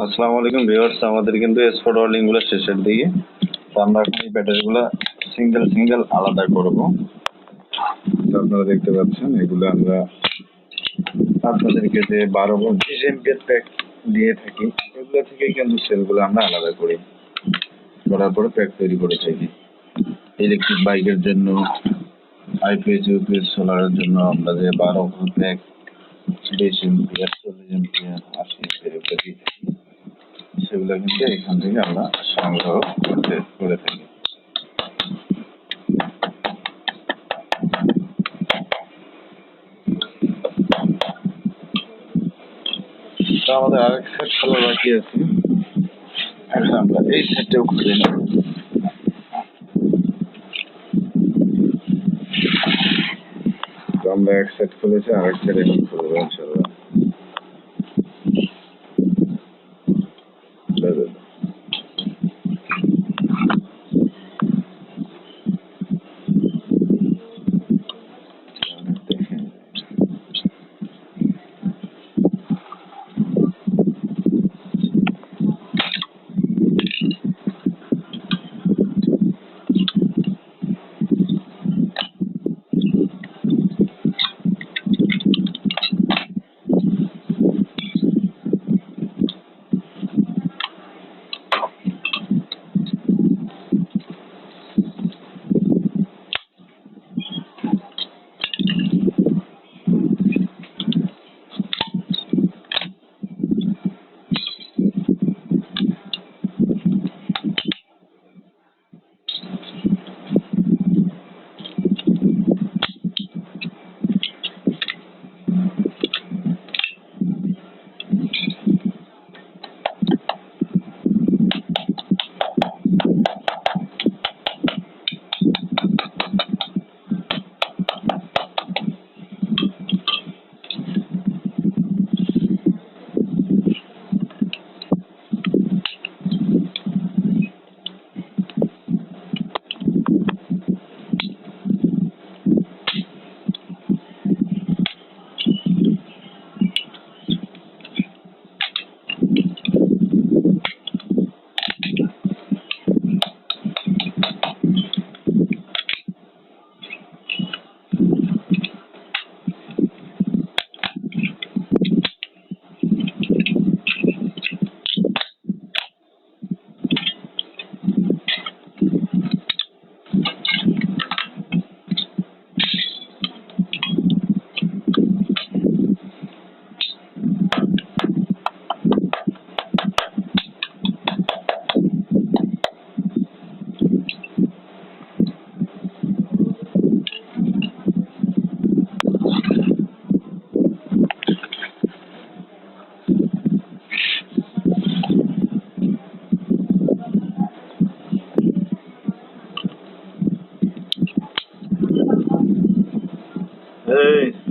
আসসালামু আলাইকুম ভিউয়ার্স, আমাদের কিন্তু এক্সপোর্ট ওয়েল্ডিং গুলো শেষের দিকে। তো আমরা এখন এই ব্যাটারি গুলো সিঙ্গেল সিঙ্গেল আলাদা করব। তো আপনারা দেখতে পাচ্ছেন এগুলো আমরা আপনাদেরকে যে 12 ভোল্ট 20 এমপিআর প্যাক দিয়ে থাকি, এগুলো থেকে কিন্তু সেলগুলো আমরা আলাদা করি, করার পরে প্যাক তৈরি করে থাকি। ইলেকট্রিক বাইকের জন্য, আইপিএস ইউপিএস সোলারের জন্য আমরা যে 12 volt pack 20 MPR 40 MPR 80 MPR এগুলো দিয়ে থাকি, সেগুলো কিন্তু এখান থেকে আমরা সংগ্রহ করে থাকি। তো আমাদের আরেক সেট খোলা বাকি আছে, এখন আমরা এই সেটটাও খুলে নেব। তো আমরা এক সেট খুলেছি, আরেক সেট এখন খুলবো ইনশাআল্লাহ। Hey.